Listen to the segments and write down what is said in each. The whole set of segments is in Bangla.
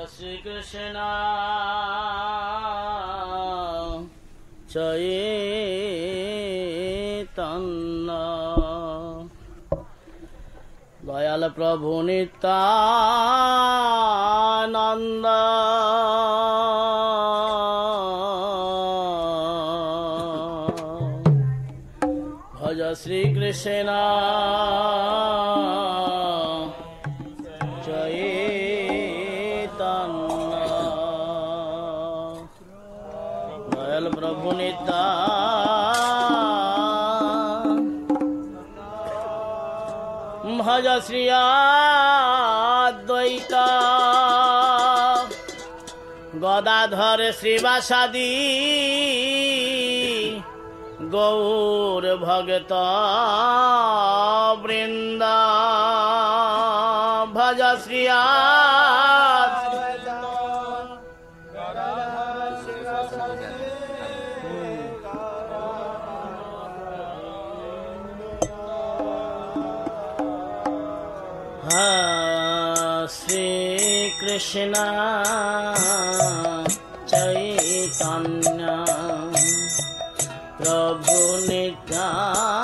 Shri Krishna Chaitanya Dayal Prabhu Nityananda Bhaja Shri Krishna Prabhu Nityananda Bhaja Shri Advaita Gadadhar Srivasadi Gaur Bhagata Vrinda Bhaja Shri Shri Krishna Chaitanya Prabhu Nityananda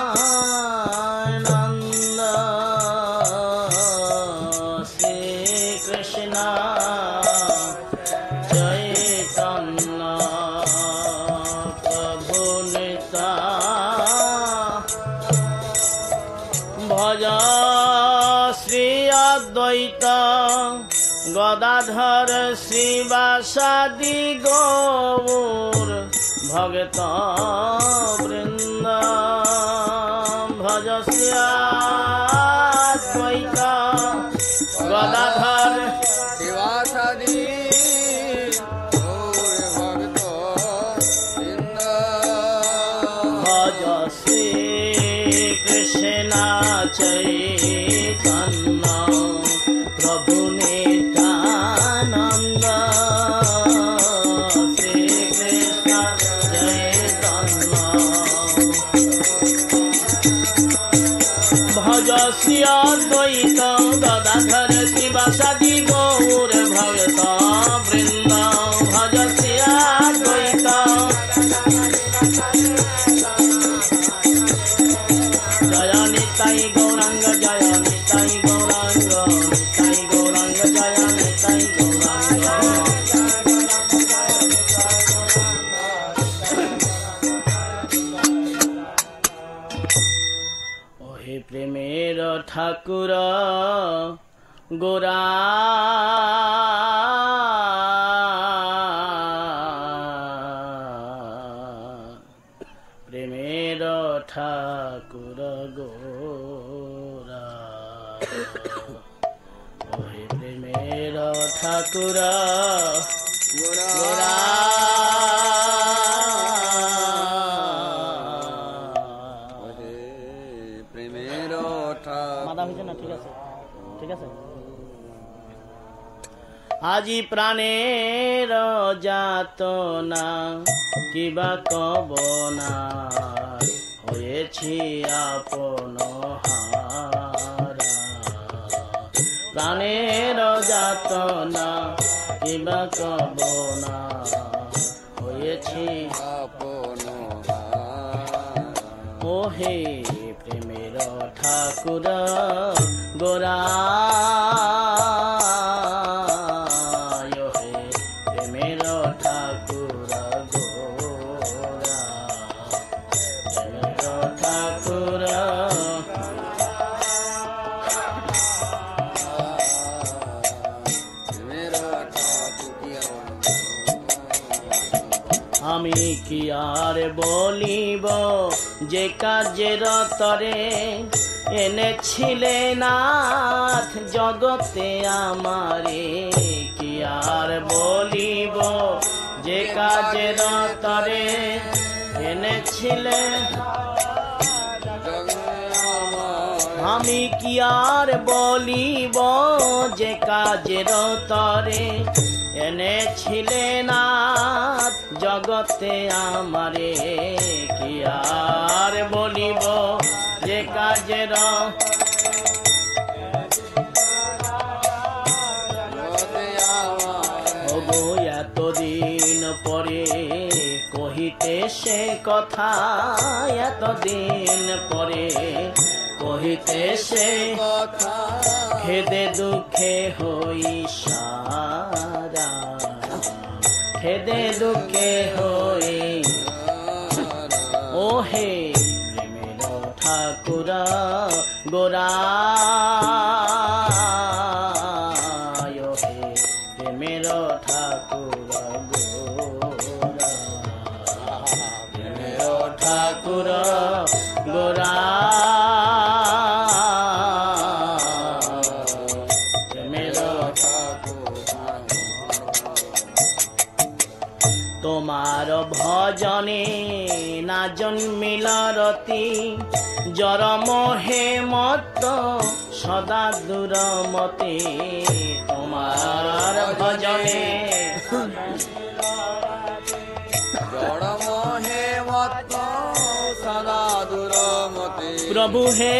Shri Krishna Chaitanya Prabhu Nityananda Bhaja Advaita Gadadhar Srivasadi Gaur Bhagata Vrinda Bhaja Shri Advaita Gadadhar Srivasadi Gaur Bhagata Vrinda Bhaja Shri Krishna Chaitanya Prabhu Nityananda Shri Krishna Chaitanya Bhaja Shri Advaita Gadadhar Srivasadi Gaur Bhagata Vrinda Bhaja Shri Advaita Jaya Nitai Gauranga Jaya Nitai Gauranga Nitai Gauranga Jaya Nitai Gauranga Ohe Premera Thakura Gora Premera Thakura Gora Ohe Premera Thakura Gora Ohe Premera Thakura মাদা হইছে না ঠিক আছে ঠিক আছে আজি প্রাণের যাতনা কিবা কব না হয়েছি আপন হারা প্রাণের যাতনা কিবা কব না হয়েছি আপন ওহে প্রেমের ঠাকুর গোরা আমি কি আর বলিব যে কাজের তরে এনেছিলে নাথ জগতে আমারে কি আর বলিব যে কাজের তরে এনেছিলে আমি কি আর বলিব যে কাজের তরে এনেছিলে নাথ জগতে আমারে কি আর বলিব যে কাজের ওগো এতদিন পরে কহিতে সে কথা, এতদিন পরে কহিতে সে কথা, খেদে দুঃখে হই সারা, খেদে দুঃখে হই ও হে প্রেমের ঠাকুর গোরা, হে প্রেমের ঠাকুর গোরা, প্রেমের ঠাকুর গোরা, তোমার ভজনে না জন্মিল রতি, জর মোহে মত সদা দূরমতি, তোমার ভজনে জর মোহে মত সদা দূরমতি, প্রভু হে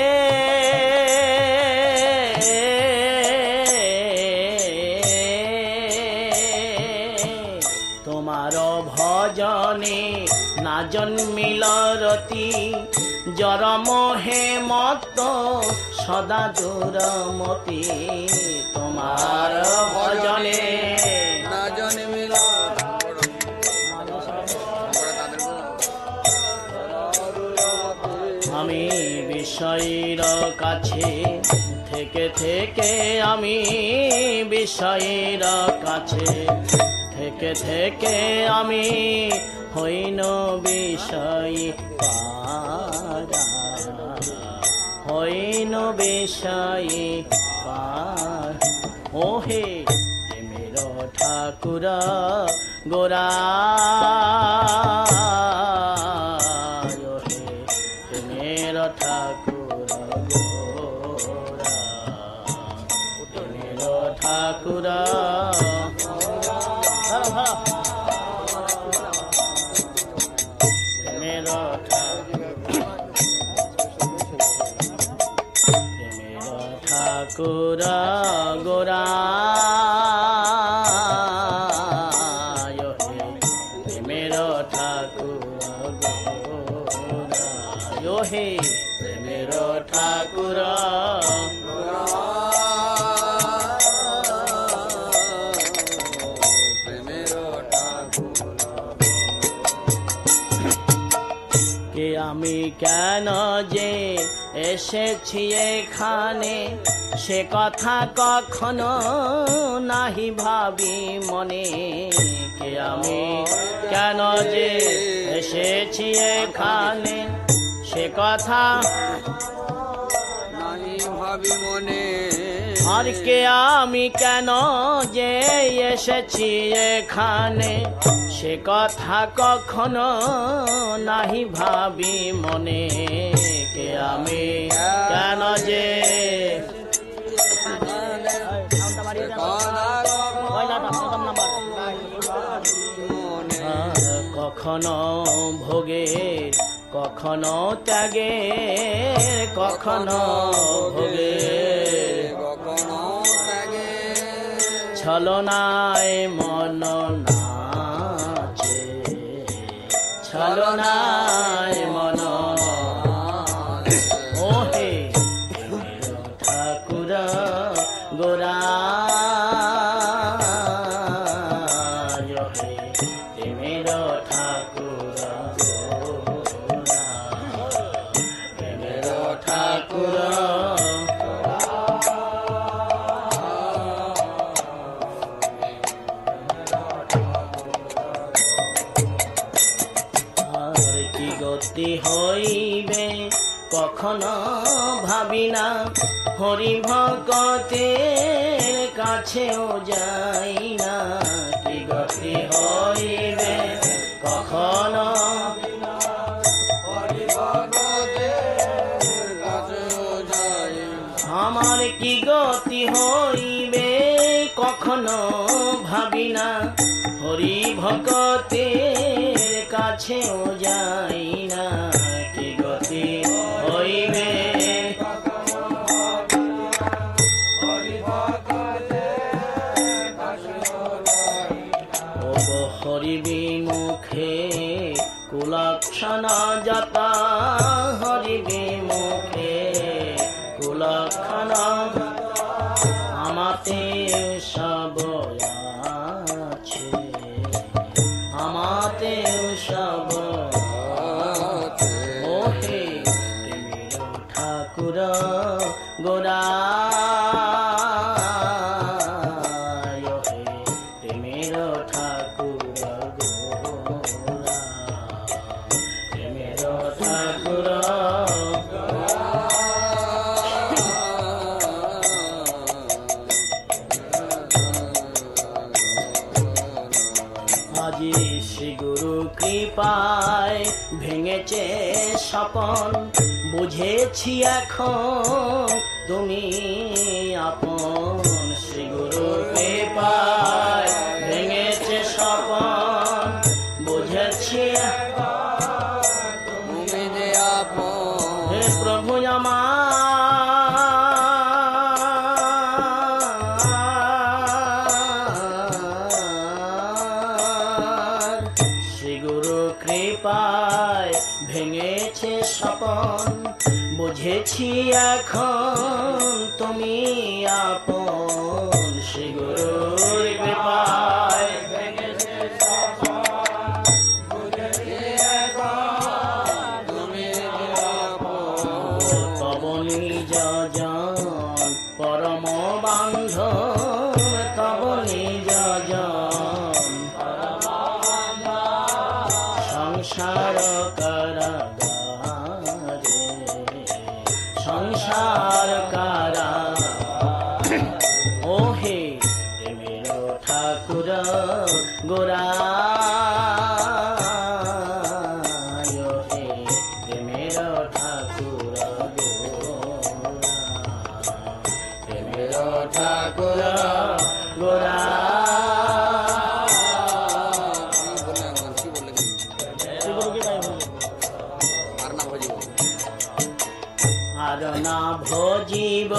তোমার ভজনে না জন্মিল রতি, জর মোহে মত সদা দূরমতি, তোমার ভজনে না জন্মিল, আমি বিষয়ের কাছে থেকে থেকে, আমি বিষয়ের কাছে থেকে থেকে, আমি হইন বিষয়ী পারা, হইন বিষয়ী পার, ও হে প্রেমের ঠাকুর গোরা, হে প্রেমের ঠাকুর গোরা, প্রেমের ঠাকুর ঠাকুর গোরা, প্রেমের ঠাকুর গোরা, হে প্রেমের ঠাকুর আমি কেন যে এসেছি এখানে, সে কথা কখনো নাহি ভাবি মনে, কে আমি কেন যে এসেছি এখানে, সে কথা নাহি ভাবি মনে, আর কে আমি কেন যে এসেছি এখানে, সে কথা কখনো নাহি ভাবি মনে, কে আমি কেন যে কখনো ভোগে কখনো ত্যাগে, কখনো ভোগে কখনো ত্যাগে, ছলনায় মন নাচে, ছলনায় মন, ও হে ঠাকুর গোরা, হে প্রেমের ঠাকুর গোরা, প্রেমের ঠাকুর গতি হইবে কখনো ভাবি না, হরি ভক্তের কাছেও যাই না, কি গতি হইবে কখনো হরি ভক্তের কাছেও যাই, আমার কি গতি হইবে কখনো ভাবি না, হরি ভক্তের কাছেও যাই না, কি গতি হইবে হরি বিমুখে কুলক্ষণ যতা হরি বিমুখে কুলক্ষণ আমাতে সব আছে আমাতে সব ওহে প্রেমের ঠাকুর গোরা প্রেমের ঠাকুর গোরা প্রেমের ঠাকুর আজি শ্রী গুরু কৃপায় ভেঙেছে স্বপন বুঝেছি এখন তুমি আপন শ্রী গুরু কৃপায় ভেঙেছে স্বপন বুঝেছি তুমি যে আপন হে প্রভু আমার কৃপায় ভেঙেছে স্বপন বুঝেছি এখন তুমি আপন শ্রী গুরুর কৃপায় ভেঙেছে স্বপন বুঝেছি এখন তুমি আপন তব নিজ জন পরম বান্ধব তব নিজ জন সংসার কারাগারে সংসার কারা ওহে প্রেমের ঠাকুর গোরা প্রেমের ঠাকুর প্রেমের ঠাকুর গোরা আর না ভজিব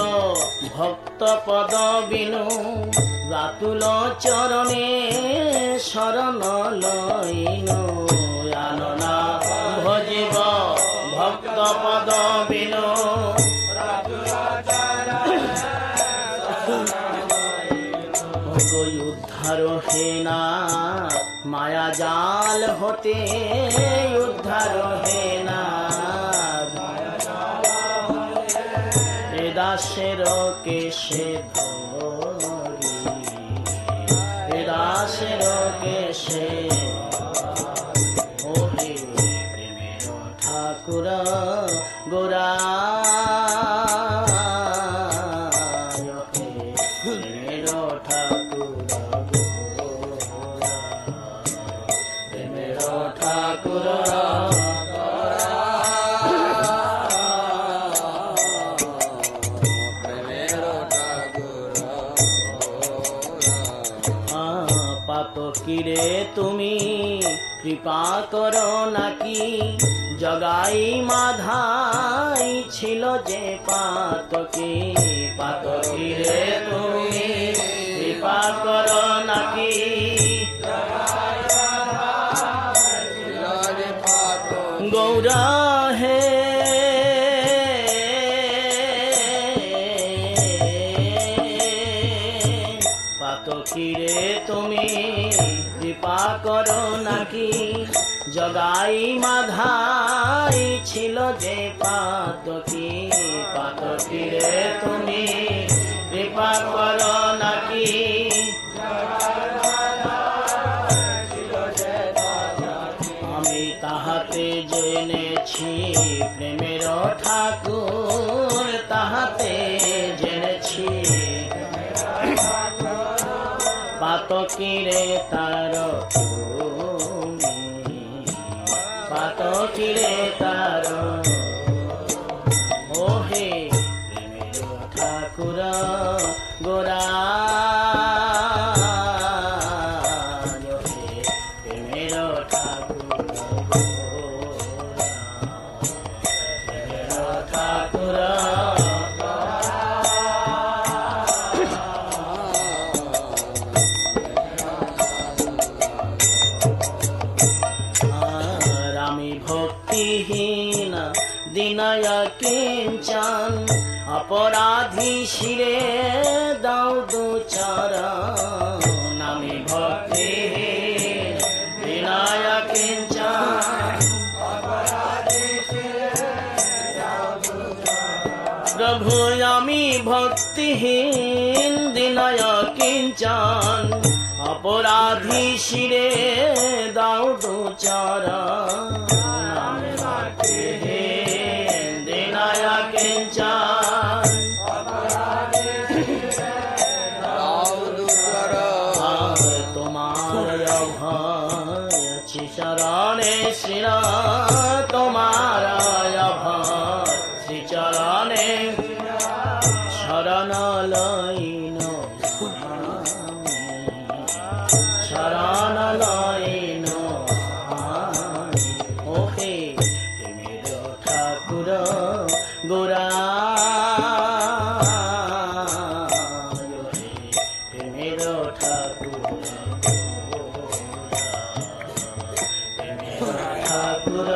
ভক্ত পদ বিনু রাতুল চরণে শরণ লইনু আর না ভজিব ভক্ত পদ বিনু উদ্ধার হেনা মায়া জাল হতে উদ্ধার হেনা দাসের কেশে ধরি দাসের কেশে ওহে প্রেমের ঠাকুর গোরা প্রেমের ঠাকুর প্রেমের ঠাকুর কিরে তুমি কৃপা করো নাকি জগাই মাধাই ছিল যে পাতকি পাতকিরে তুমি কৃপা করো নাকি গৌরা হে পাতকিরে তুমি কৃপা করো নাকি জগাই মাধাই ছিল যে পাতকি পাতকিরে তুমি কৃপা করো নাকি আমি তাহাতে জেনেছি প্রেমের ঠাকুর তাহাতে জেনেছি পাতকিরে তার পাতকিরে তার ওহে প্রেমের ঠাকুর গোরা প্রেমের ঠাকুর প্রেমের ঠাকুর ভক্তিহীন দিনয় কিঞ্চন অপরাধী শিরে দাও দুচরণ আমি ভক্তিহীন দিনয় কিঞ্চন প্রভু আমি ভক্তিহীন দিনয় কিঞ্চন অপরাধী শিরে দাও দুচরণ আমি ভক্তিহীন দিনয় কিঞ্চন তোমার অভয় শ্রীচরণে শ্রীরা তোমার অভয় শ্রীচরণে শরণ লইন শরণ লইন ওহে প্রেমের ঠাকুর গোরা প্রেমের ঠাকুর ঠাকুর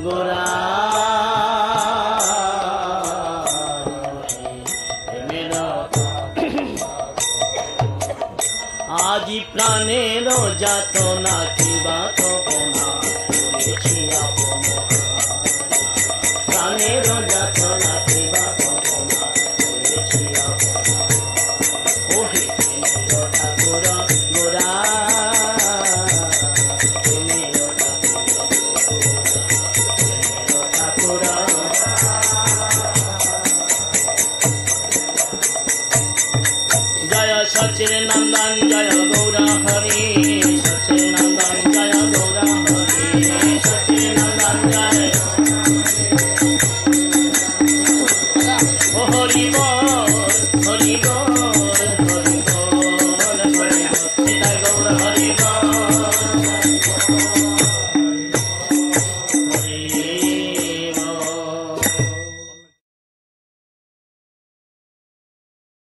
গোরা আজি প্রাণের যাতনা কিবা তপনা করেছি আপন প্রাণের যাতনা কিবা তপনা করেছি আপন ওহে ঠাকুর গোরা ঠাকুর জয় সচির নন্দন জয় গৌরা হরি সচির নন্দন জয় গৌরা হরি সচির নন্দন জয়